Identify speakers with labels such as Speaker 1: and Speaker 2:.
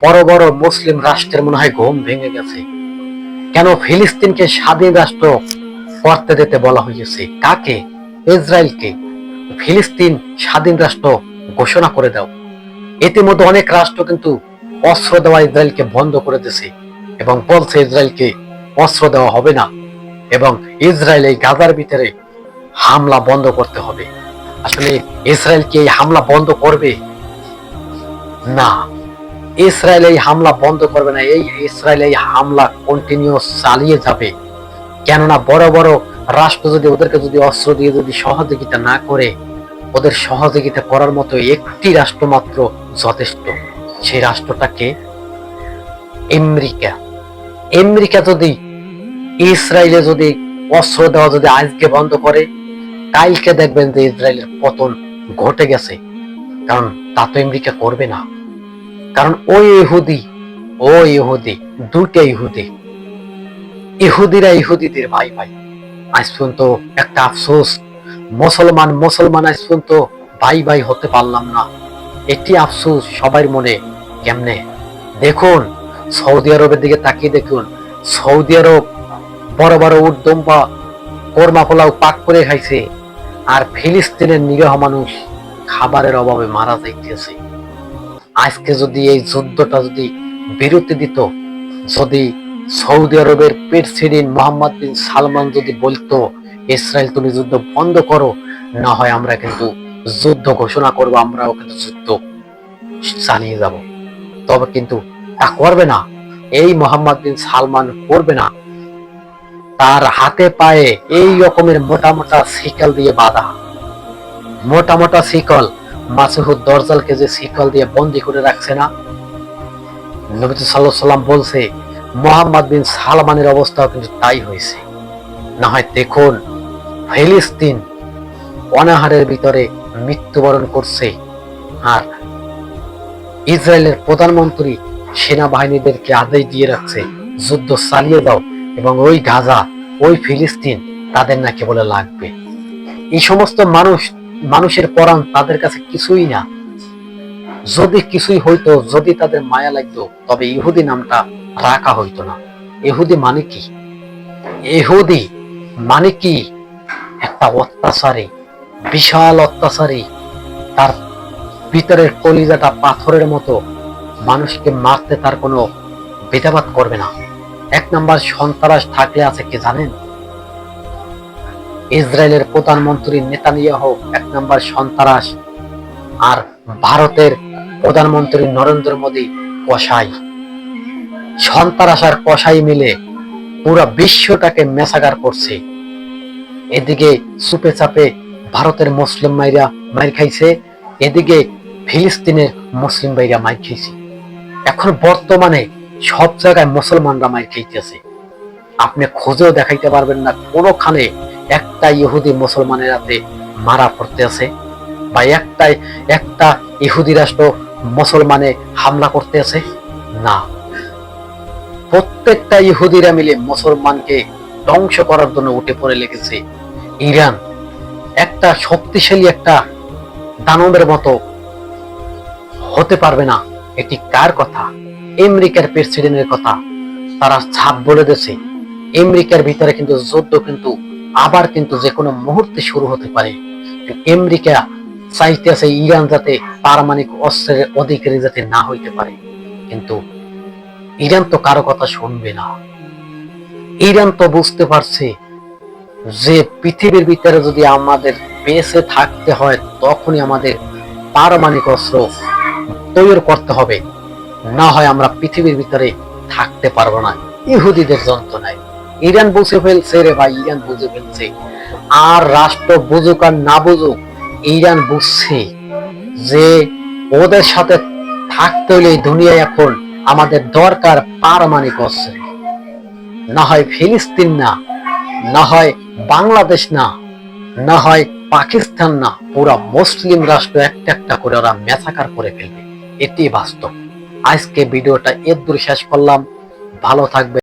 Speaker 1: বড় বড় মুসলিম রাষ্ট্রের মনে হয় ঘুম ভেঙে গেছে। কেন ফিলিস্তিনকে স্বাধীন রাষ্ট্র করতে দিতে বলা হয়েছে? কাকে? ইসরায়েলকে। ফিলিস্তিন স্বাধীন রাষ্ট্র ঘোষণা করে দাও। ইতিমধ্যে অনেক রাষ্ট্র কিন্তু অস্ত্র দেওয়া ইসরায়েলকে বন্ধ করে দিয়েছে এবং বলছে ইসরায়েলকে অস্ত্র দেওয়া হবে না এবং ইসরায়েল এই গাজার ভিতরে হামলা বন্ধ করতে হবে। আসলে ইসরায়েল কি এই হামলা বন্ধ করবে? না, ইসরায়েল এই হামলা বন্ধ করবে না। ইসরায়েল এই হামলা কন্টিনিউস চালিয়ে যাবে। কেননা বড় বড় রাষ্ট্র যদি ওদেরকে যদি অস্ত্র দিয়ে যদি সহযোগিতা না করে, ওদের সহযোগিতা করার মতো একটি রাষ্ট্র মাত্র যথেষ্ট। সেই রাষ্ট্রটাকে আমেরিকা। আমেরিকা যদি ইসরায়েলে যদি অস্ত্র দেওয়া যদি আজকে বন্ধ করে, কালকে দেখবেন যে ইসরায়েলের পতন ঘটে গেছে। কারণ তা তো আমেরিকা করবে না। কারণ ওই ইহুদি দুইটা ইহুদিরা ইহুদিদের ভাই ভাই। আজ পর্যন্ত একটা আফসোস, মুসলমান আজ পর্যন্ত ভাই ভাই হতে পারলাম না। এটি আফসোস সবার মনে। কেমনে? দেখুন সৌদি আরবের দিকে তাকিয়ে দেখুন। সৌদি আরব বড় বড় উট দুম্বা কোরমা পোলাও পাক করে খাইছে, আর ফিলিস্তিনের নিরীহ মানুষ খাবারের অভাবে মারা যাইতেছে। আজকে যদি এই যুদ্ধটা যদি বিরতি দিত, যদি সৌদি আরবের প্রেসিডেন্ট মোহাম্মদ বিন সালমান যদি বলতো ইসরায়েল তুমি যুদ্ধ বন্ধ করো, না হয় আমরা কিন্তু যুদ্ধ ঘোষণা করবো, আমরাও কিন্তু যুদ্ধ চালিয়ে যাব, তবে কিন্তু তা করবে না। এই মোহাম্মদ বিন সালমান করবে না। তার হাতে পায়ে এই রকমের মোটা মোটা শিকল দিয়ে বাঁধা, মোটা মোটা শিকল। মাসুহুদ দরজালকে যে শিকল দিয়ে বন্দি করে রাখছে না, নবী সাল্লাল্লাহু আলাইহি সাল্লাম বলছে মোহাম্মদ বিন সালমানের অবস্থাও কিন্তু তাই হয়েছে। না হয় দেখুন ফিলিস্তিন অনাহারের ভিতরে মৃত্যুবরণ করছে, আর ইসরায়েলের প্রধানমন্ত্রী সেনাবাহিনীদেরকে আদেশ দিয়ে রাখছে যুদ্ধ চালিয়ে দাও, এবং ওই গাজা ওই ফিলিস্তিন তাদের নাকি বলে লাগবে। এই সমস্ত মানুষের পরাণ তাদের কাছে কিছুই না। যদি কিছুই হইতো, যদি তাদের মায়া লাগতো, তবে ইহুদি নামটা রাখা হইতো না। ইহুদি মানে কি? ইহুদি মানে কি? একটা অত্যাচারী, বিশাল অত্যাচারী। তার ভিতরের কলিজাটা পাথরের মতো, মানুষকে মারতে তার কোনো ভেদাভেদ করবে না। এক নাম্বার সন্ত্রাস থাকলে আছে কি জানেন? ইসরায়েলের প্রধানমন্ত্রী নেতানিয়াহু এক নাম্বার সন্ত্রাস, আর ভারতের প্রধানমন্ত্রী নরেন্দ্র মোদী কসাই। সন্ত্রাস আর কসাই মিলে পুরো বিশ্বটাকে মেসাগার করছে। এদিকে সুপে চাপে ভারতের মুসলিম মাইরা মাইর খাইছে, এদিকে ফিলিস্তিনের মুসলিম ভাইরা মাইর খাইছে। এখন বর্তমানে সব জায়গায় মুসলমানরা মাইর খাইতেছে। আপনি খোঁজেও দেখাইতে পারবেন না কোনোখানে একটা ইহুদি মুসলমানের হাতে মারা পড়তে আছে, বা একটা ইহুদি রাষ্ট্র মুসলমানে হামলা করতে আছে। না, প্রত্যেকটা ইহুদিরা মিলে মুসলমানকে ধ্বংস করার জন্য উঠে পড়ে লেগেছে। ইরান একটা শক্তিশালী একটা দানবের মতো হতে পারবে না। এটি কার কথা? আমেরিকার প্রেসিডেন্টের কথা। তারা ছাপ বলে দিয়েছে আমেরিকার ভিতরে কিন্তু যুদ্ধ কিন্তু আবার কিন্তু যে কোনো মুহূর্তে শুরু হতে পারে। আমেরিকা চাইতেছে ইরান যাতে পারমাণবিক অস্ত্রের অধিকারী যাতে না হইতে পারে, কিন্তু ইরান তো কারো কথা শুনবে না। ইরান তো বুঝতে পারছে যে পৃথিবীর ভিতরে যদি আমাদের বেঁচে থাকতে হয়, তখনই আমাদের পারমাণবিক অস্ত্র তৈরি করতে হবে, না হয় আমরা পৃথিবীর ভিতরে থাকতে পারবো না ইহুদিদের যন্ত্রণায়। ইরান বুঝে ফেলছে রে ভাই, ইরান বুঝে ফেলছে। আর রাষ্ট্র বুঝুক আর না বুঝুক, ইরান বুঝছে যে ওদের সাথে থাকতে হলে দুনিয়ায় এখন আমাদের দরকার পারমাণবিক অস্ত্র। না হয় ফিলিস্তিন না, না হয় বাংলাদেশ না, না হয় পাকিস্তান না, পুরা মুসলিম রাষ্ট্র একটা একটা করে ওরা মেসাকার করে ফেলবে। এটি বাস্তব। আজকে ভিডিওটা এর দূর শেষ করলাম। ভালো থাকবে।